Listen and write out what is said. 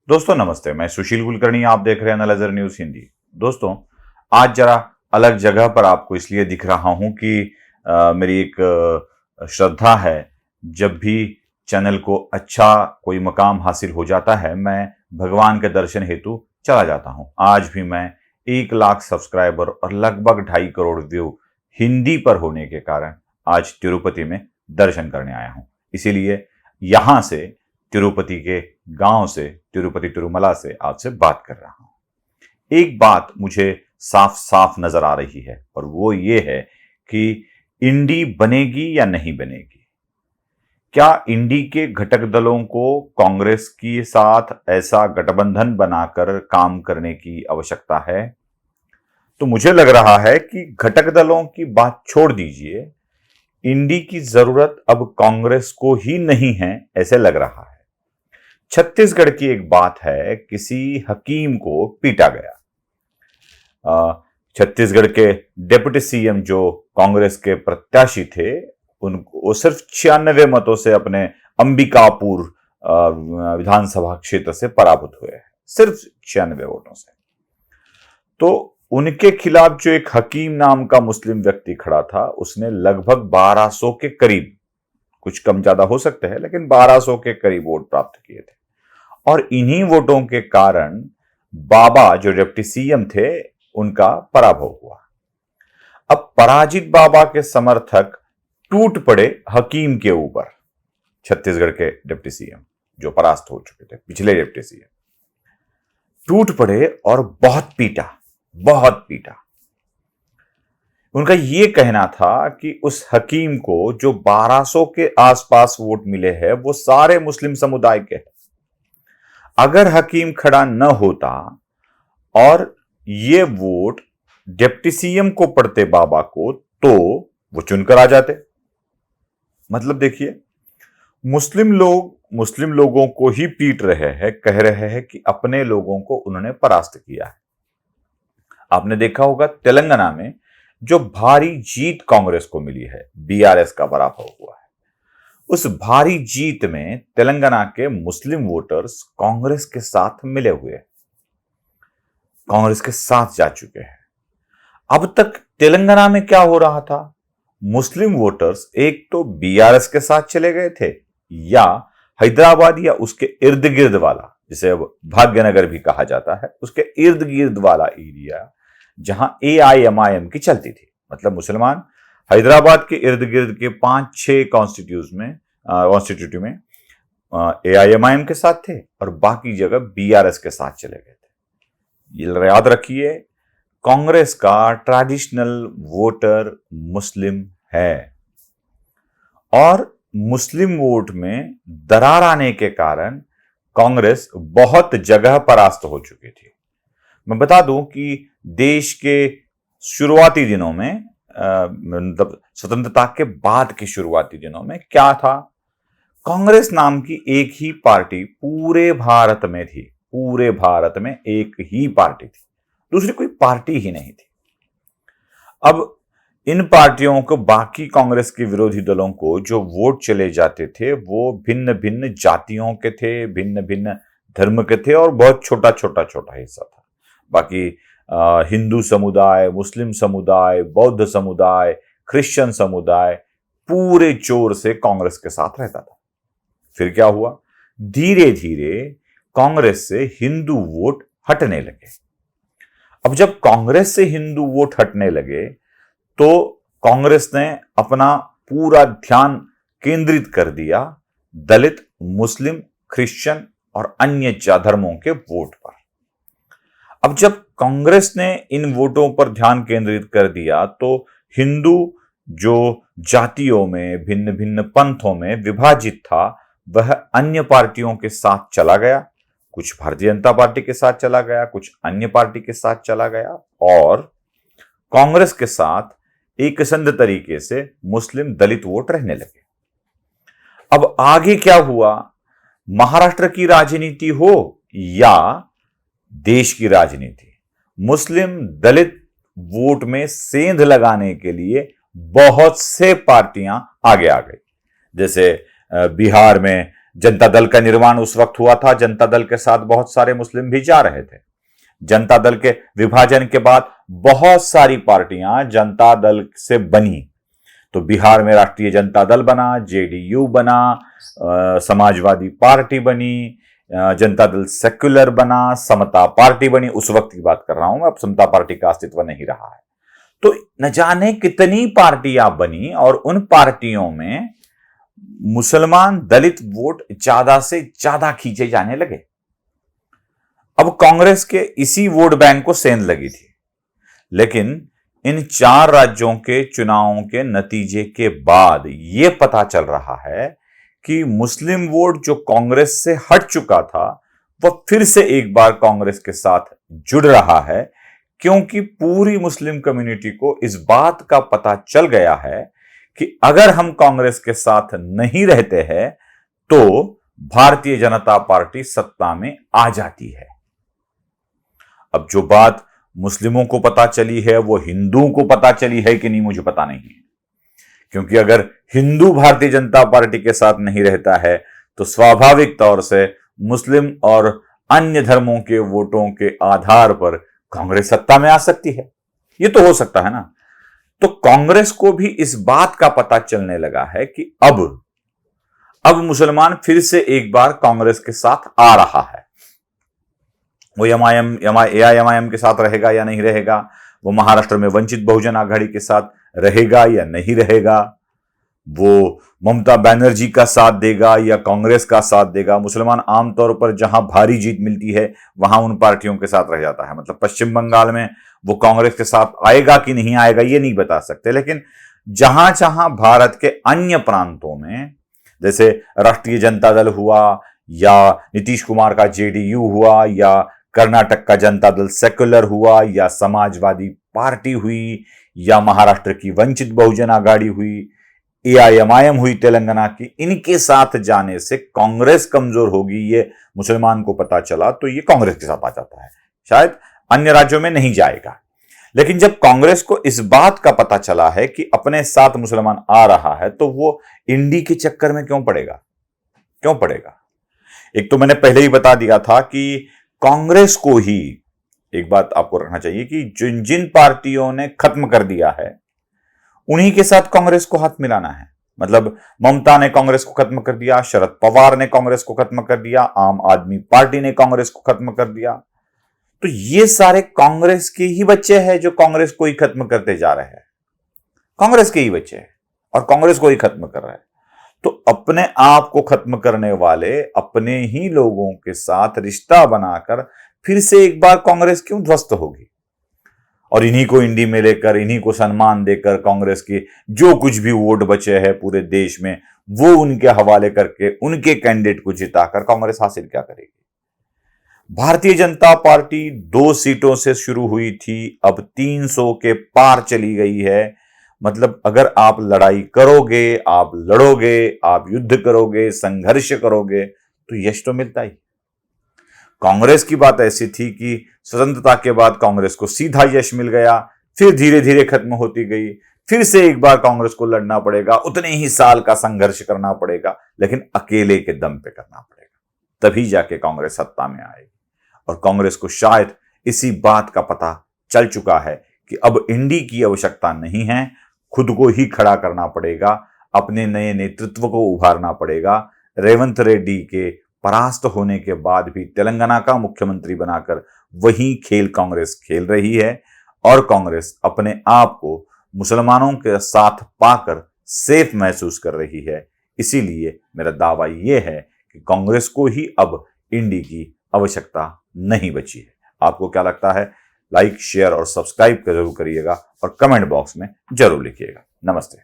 दोस्तों नमस्ते, मैं सुशील कुलकर्णी। आप देख रहे हैं एनालाइजर न्यूज हिंदी। दोस्तों, आज जरा अलग जगह पर आपको इसलिए दिख रहा हूं कि मेरी एक श्रद्धा है। जब भी चैनल को अच्छा कोई मकाम हासिल हो जाता है, मैं भगवान के दर्शन हेतु चला जाता हूं। आज भी मैं 1 लाख सब्सक्राइबर और लगभग 2.5 करोड़ व्यू हिंदी पर होने के कारण आज तिरुपति में दर्शन करने आया हूं। इसीलिए यहां से, तिरुपति के गांव से, तिरुपति तिरुमला से आपसे बात कर रहा हूं। एक बात मुझे साफ साफ नजर आ रही है और वो ये है कि इंडी बनेगी या नहीं बनेगी। क्या इंडी के घटक दलों को कांग्रेस के साथ ऐसा गठबंधन बनाकर काम करने की आवश्यकता है? तो मुझे लग रहा है कि घटक दलों की बात छोड़ दीजिए, इंडी की जरूरत अब कांग्रेस को ही नहीं है, ऐसे लग रहा है। छत्तीसगढ़ की एक बात है, किसी हकीम को पीटा गया। छत्तीसगढ़ के डिप्टी सीएम जो कांग्रेस के प्रत्याशी थे, उनको सिर्फ 96 मतों से अपने अंबिकापुर विधानसभा क्षेत्र से पराभूत हुए हैं, सिर्फ 96 वोटों से। तो उनके खिलाफ जो एक हकीम नाम का मुस्लिम व्यक्ति खड़ा था, उसने लगभग 1200 के करीब, कुछ कम ज्यादा हो सकते हैं, लेकिन 1200 के करीब वोट प्राप्त किए थे। और इन्हीं वोटों के कारण बाबा जो डिप्टी सीएम थे, उनका पराभव हुआ। अब पराजित बाबा के समर्थक टूट पड़े हकीम के ऊपर। छत्तीसगढ़ के डिप्टी सीएम जो परास्त हो चुके थे, पिछले डिप्टी सीएम टूट पड़े और बहुत पीटा। उनका यह कहना था कि उस हकीम को जो 1200 के आसपास वोट मिले हैं, वो सारे मुस्लिम समुदाय के हैं। अगर हकीम खड़ा न होता और ये वोट डिप्टी सीएम को पड़ते बाबा को, तो वो चुनकर आ जाते। मतलब देखिए, मुस्लिम लोगों को ही पीट रहे हैं, कह रहे हैं कि अपने लोगों को उन्होंने परास्त किया है। आपने देखा होगा तेलंगाना में जो भारी जीत कांग्रेस को मिली है, बीआरएस का पराभव हुआ है। उस भारी जीत में तेलंगाना के मुस्लिम वोटर्स कांग्रेस के साथ मिले हुए, कांग्रेस के साथ जा चुके हैं। अब तक तेलंगाना में क्या हो रहा था? मुस्लिम वोटर्स एक तो बीआरएस के साथ चले गए थे, या हैदराबाद या उसके इर्द गिर्द वाला, जिसे अब भाग्यनगर भी कहा जाता है, उसके इर्द गिर्द वाला एरिया जहां एआईएमआईएम की चलती थी। मतलब मुसलमान हैदराबाद के इर्द गिर्द के 5-6 कॉन्स्टिट्यूट में एआईएमआईएम के साथ थे और बाकी जगह बीआरएस के साथ चले गए थे। ये याद रखिए, कांग्रेस का ट्रेडिशनल वोटर मुस्लिम है और मुस्लिम वोट में दरार आने के कारण कांग्रेस बहुत जगह परास्त हो चुकी थी। मैं बता दूं कि देश के शुरुआती दिनों में, मतलब स्वतंत्रता के बाद के शुरुआती दिनों में क्या था, कांग्रेस नाम की एक ही पार्टी पूरे भारत में थी। पूरे भारत में एक ही पार्टी थी, दूसरी कोई पार्टी ही नहीं थी। अब इन पार्टियों को, बाकी कांग्रेस के विरोधी दलों को जो वोट चले जाते थे, वो भिन्न भिन्न जातियों के थे, भिन्न भिन्न धर्म के थे और बहुत छोटा हिस्सा था। बाकी हिंदू समुदाय, मुस्लिम समुदाय, बौद्ध समुदाय, क्रिश्चियन समुदाय पूरे जोर से कांग्रेस के साथ रहता था। फिर क्या हुआ? धीरे धीरे कांग्रेस से हिंदू वोट हटने लगे। अब जब कांग्रेस से हिंदू वोट हटने लगे, तो कांग्रेस ने अपना पूरा ध्यान केंद्रित कर दिया दलित, मुस्लिम, क्रिश्चियन और अन्य धर्मों के वोट पर। अब जब कांग्रेस ने इन वोटों पर ध्यान केंद्रित कर दिया, तो हिंदू जो जातियों में, भिन्न भिन्न पंथों में विभाजित था, वह अन्य पार्टियों के साथ चला गया। कुछ भारतीय जनता पार्टी के साथ चला गया, कुछ अन्य पार्टी के साथ चला गया और कांग्रेस के साथ एक संध तरीके से मुस्लिम दलित वोट रहने लगे। अब आगे क्या हुआ? महाराष्ट्र की राजनीति हो या देश की राजनीति, मुस्लिम दलित वोट में सेंध लगाने के लिए बहुत से पार्टियां आगे आ गई। जैसे बिहार में जनता दल का निर्माण उस वक्त हुआ था, जनता दल के साथ बहुत सारे मुस्लिम भी जा रहे थे। जनता दल के विभाजन के बाद बहुत सारी पार्टियां जनता दल से बनी। तो बिहार में राष्ट्रीय जनता दल बना, जेडीयू बना, समाजवादी पार्टी बनी, जनता दल सेक्युलर बना, समता पार्टी बनी। उस वक्त की बात कर रहा हूं मैं, अब समता पार्टी का अस्तित्व नहीं रहा है। तो न जाने कितनी पार्टियां बनी और उन पार्टियों में मुसलमान दलित वोट ज्यादा से ज्यादा खींचे जाने लगे। अब कांग्रेस के इसी वोट बैंक को सेंध लगी थी, लेकिन इन 4 राज्यों के चुनावों के नतीजे के बाद यह पता चल रहा है कि मुस्लिम वोट जो कांग्रेस से हट चुका था वह फिर से एक बार कांग्रेस के साथ जुड़ रहा है, क्योंकि पूरी मुस्लिम कम्युनिटी को इस बात का पता चल गया है कि अगर हम कांग्रेस के साथ नहीं रहते हैं तो भारतीय जनता पार्टी सत्ता में आ जाती है। अब जो बात मुस्लिमों को पता चली है वो हिंदुओं को पता चली है कि नहीं मुझे पता नहीं है, क्योंकि अगर हिंदू भारतीय जनता पार्टी के साथ नहीं रहता है तो स्वाभाविक तौर से मुस्लिम और अन्य धर्मों के वोटों के आधार पर कांग्रेस सत्ता में आ सकती है। यह तो हो सकता है ना। तो कांग्रेस को भी इस बात का पता चलने लगा है कि अब मुसलमान फिर से एक बार कांग्रेस के साथ आ रहा है। वो एआईएमआईएम के साथ रहेगा या नहीं रहेगा, वो महाराष्ट्र में वंचित बहुजन आघाड़ी के साथ रहेगा या नहीं रहेगा, वो ममता बनर्जी का साथ देगा या कांग्रेस का साथ देगा। मुसलमान आमतौर पर जहां भारी जीत मिलती है वहां उन पार्टियों के साथ रह जाता है। मतलब पश्चिम बंगाल में वो कांग्रेस के साथ आएगा कि नहीं आएगा ये नहीं बता सकते, लेकिन जहां जहां भारत के अन्य प्रांतों में, जैसे राष्ट्रीय जनता दल हुआ या नीतीश कुमार का जेडीयू हुआ या कर्नाटक का जनता दल सेक्युलर हुआ या समाजवादी पार्टी हुई या महाराष्ट्र की वंचित बहुजन आघाड़ी हुई, एआईएमआईएम हुई तेलंगाना की, इनके साथ जाने से कांग्रेस कमजोर होगी ये मुसलमान को पता चला तो ये कांग्रेस के साथ आ जाता है। शायद अन्य राज्यों में नहीं जाएगा, लेकिन जब कांग्रेस को इस बात का पता चला है कि अपने साथ मुसलमान आ रहा है तो वो इंडी के चक्कर में क्यों पड़ेगा। एक तो मैंने पहले ही बता दिया था कि कांग्रेस को ही एक बात आपको रखना चाहिए कि जिन जिन पार्टियों ने खत्म कर दिया है उन्हीं के साथ कांग्रेस को हाथ मिलाना है। मतलब ममता ने कांग्रेस को खत्म कर दिया, शरद पवार ने कांग्रेस को खत्म कर दिया, आम आदमी पार्टी ने कांग्रेस को खत्म कर दिया। तो ये सारे कांग्रेस के ही बच्चे हैं जो कांग्रेस को ही खत्म करते जा रहे हैं। कांग्रेस के ही बच्चे हैं और कांग्रेस को ही खत्म कर रहे हैं। तो अपने आप को खत्म करने वाले अपने ही लोगों के साथ रिश्ता बनाकर फिर से एक बार कांग्रेस क्यों ध्वस्त होगी। और इन्हीं को इंडी में लेकर, इन्हीं को सम्मान देकर कांग्रेस की जो कुछ भी वोट बचे हैं पूरे देश में वो उनके हवाले करके उनके कैंडिडेट को जिताकर कांग्रेस हासिल क्या करेगी। भारतीय जनता पार्टी 2 सीटों से शुरू हुई थी, अब 300 के पार चली गई है। मतलब अगर आप लड़ाई करोगे, आप लड़ोगे, आप युद्ध करोगे, संघर्ष करोगे तो यश तो मिलता ही। कांग्रेस की बात ऐसी थी कि स्वतंत्रता के बाद कांग्रेस को सीधा यश मिल गया, फिर धीरे धीरे खत्म होती गई, फिर से एक बार कांग्रेस को लड़ना पड़ेगा, उतने ही साल का संघर्ष करना पड़ेगा, लेकिन अकेले के दम पे करना पड़ेगा, तभी जाके कांग्रेस सत्ता में आएगी। और कांग्रेस को शायद इसी बात का पता चल चुका है कि अब इंडी की आवश्यकता नहीं है, खुद को ही खड़ा करना पड़ेगा, अपने नए नेतृत्व को उभारना पड़ेगा। रेवंत रेड्डी के परास्त होने के बाद भी तेलंगाना का मुख्यमंत्री बनाकर वही खेल कांग्रेस खेल रही है और कांग्रेस अपने आप को मुसलमानों के साथ पाकर सेफ महसूस कर रही है। इसीलिए मेरा दावा यह है कि कांग्रेस को ही अब इंडी की आवश्यकता नहीं बची है। आपको क्या लगता है? लाइक, शेयर और सब्सक्राइब जरूर करिएगा और कमेंट बॉक्स में जरूर लिखिएगा। नमस्ते।